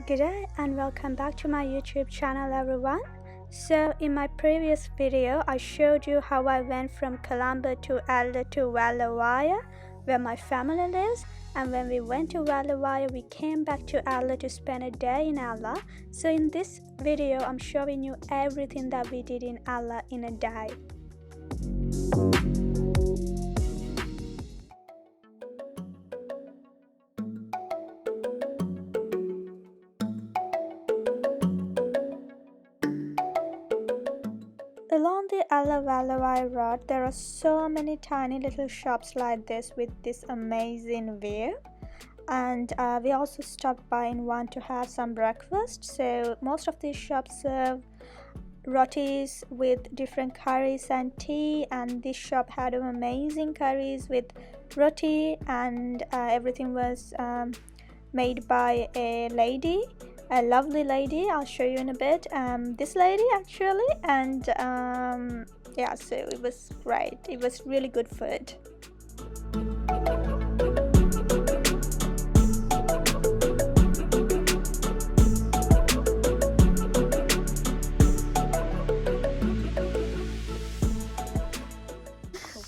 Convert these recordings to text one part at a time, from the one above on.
G'day and welcome back to my YouTube channel everyone. So in my previous video I showed you how I went from Colombo to Ella to Wallawaya where my family lives, and when we went to Wallawaya we came back to Ella to spend a day in Ella. So in this video I'm showing you everything that we did in Ella in a day. Along the Wallawaya road, there are so many tiny little shops like this with this amazing view. And we also stopped by in one to have some breakfast. So most of these shops serve rotis with different curries and tea. And this shop had amazing curries with roti, and everything was made by a lady. A lovely lady, I'll show you in a bit. This lady actually, and yeah, so it was great. It was really good food.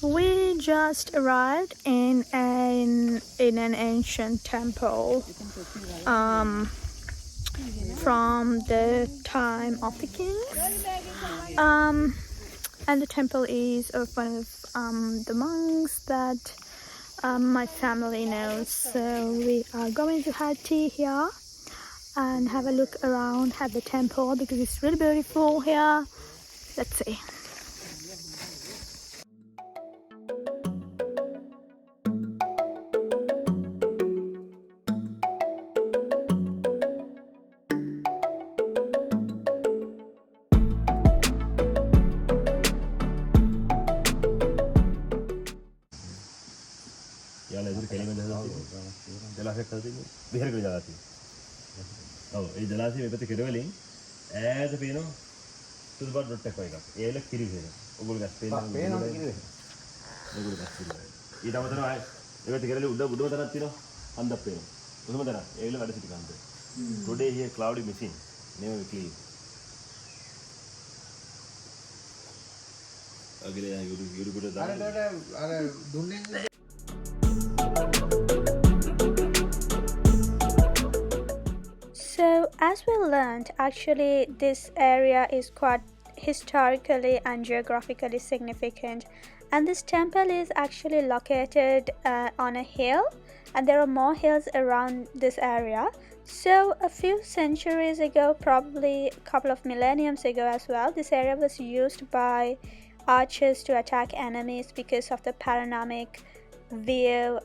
We just arrived in an ancient temple. From the time of the kings, and the temple is of one of the monks that my family knows. So we are going to have tea here and have a look around at the temple because it's really beautiful here. Let's see. ජලාශය මෙපැත්තේ කෙරවලින් ඈත පේනවා සුදු පාට dot එකක් වගේ එකක්. ඒල කිරි වෙනවා. ඔගොල්ලෝ ගස් පේනවා. පේනවා කිරි වෙනවා. ඔගොල්ලෝ ගස් පේනවා. ඊට අමතරව ආයේ ඒකට කෙරවලි උඩම තැනක් තියෙනවා. හන්දක් පේනවා. උඩම තැන. ඒල වැඩ සිටි කන්ද. Today here cloudy missing. Never clear. අගිරේ යුරු කුඩ දාන්න. අර දුන්නේ So as we learned, actually this area is quite historically and geographically significant, and this temple is actually located on a hill, and there are more hills around this area. So a few centuries ago, probably a couple of millenniums ago as well, this area was used by archers to attack enemies because of the panoramic view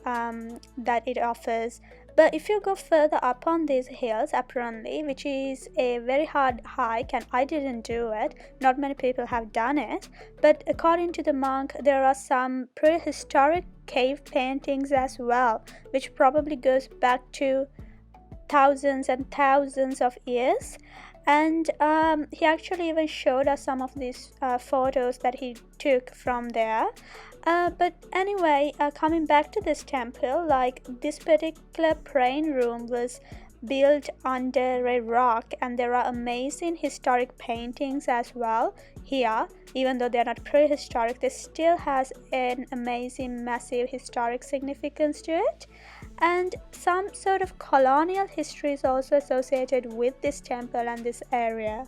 that it offers. But if you go further up on these hills, apparently, which is a very hard hike, and I didn't do it, not many people have done it, but according to the monk, there are some prehistoric cave paintings as well, which probably goes back to thousands and thousands of years. And he actually even showed us some of these photos that he took from there. But anyway, coming back to this temple, like this particular praying room was built under a rock, and there are amazing historic paintings as well here. Even though they're not prehistoric, they still has an amazing massive historic significance to it, and some sort of colonial history is also associated with this temple and this area.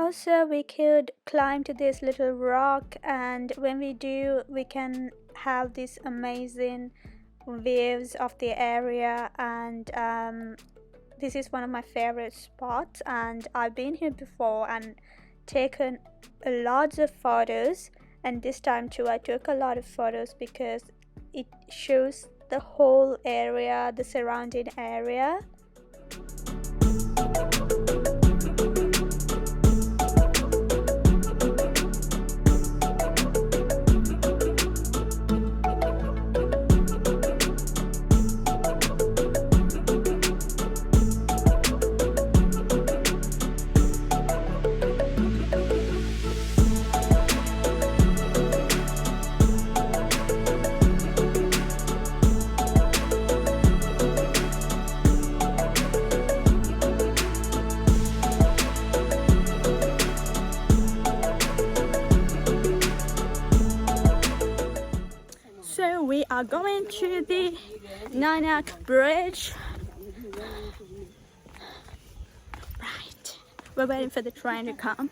Also, we could climb to this little rock, and when we do, we can have these amazing views of the area. And this is one of my favorite spots, and I've been here before and taken lots of photos. And this time too, I took a lot of photos because it shows the whole area, the surrounding area. So we are going to the Nyanak bridge. Right, we're waiting for the train to come.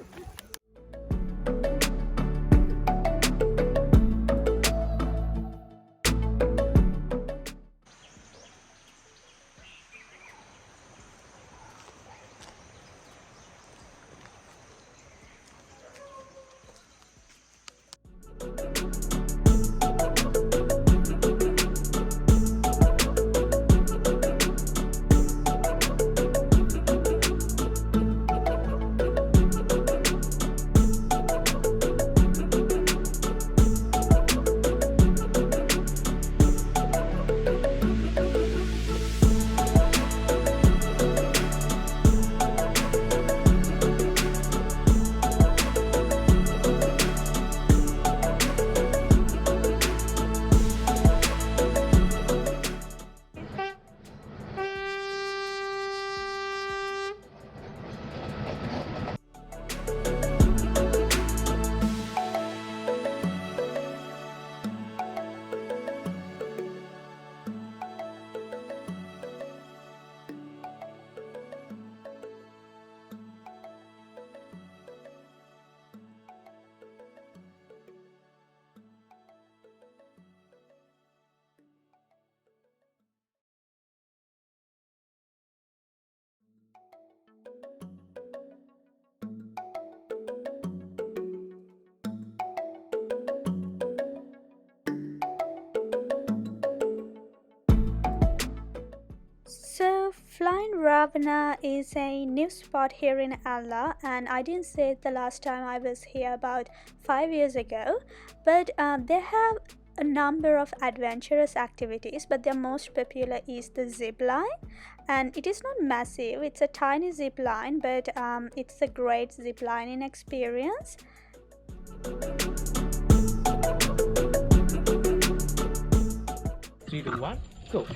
So Flying Ravana is a new spot here in Allah, and I didn't say it the last time I was here about 5 years ago, but they have a number of adventurous activities, but their most popular is the zip line. And it is not massive, it's a tiny zip line, but it's a great zip lining experience. 3, 2, 1, go.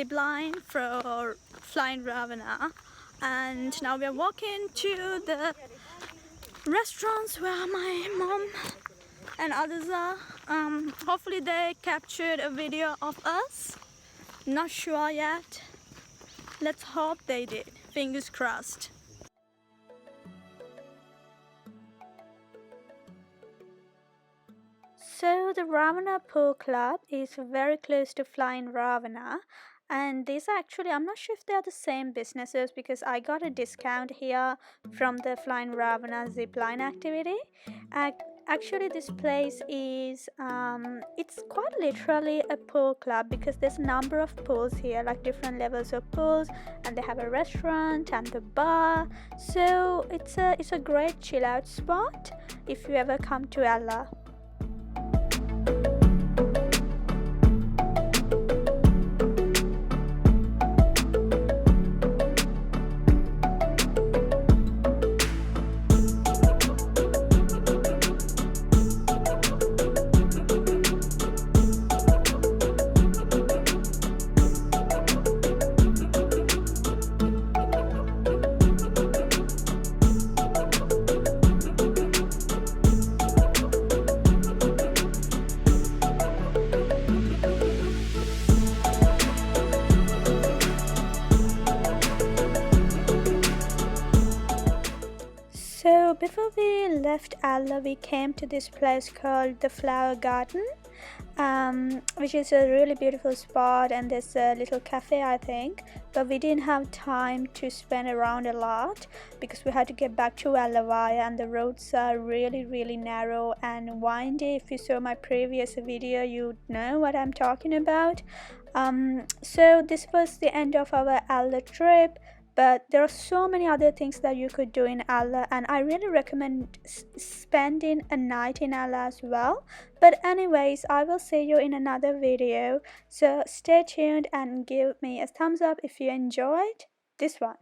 zip line for flying Ravana, and now we are walking to the restaurants where my mom and others are. Hopefully they captured a video of us. Not sure yet. Let's hope they did. Fingers crossed. So the Ravana Pool Club is very close to Flying Ravana, and these are actually, I'm not sure if they are the same businesses because I got a discount here from the Flying Ravana zipline activity. Actually, this place is it's quite literally a pool club because there's a number of pools here, like different levels of pools, and they have a restaurant and the bar. So it's a great chill out spot if you ever come to Ella. So before we left Alla, we came to this place called the Flower Garden, which is a really beautiful spot, and there's a little cafe, I think, but we didn't have time to spend around a lot because we had to get back to Alavaya, and the roads are really narrow and windy. If you saw my previous video, you'd know what I'm talking about. So this was the end of our Alla trip. But there are so many other things that you could do in Alla, and I really recommend spending a night in Alla as well. But anyways, I will see you in another video. So stay tuned and give me a thumbs up if you enjoyed this one.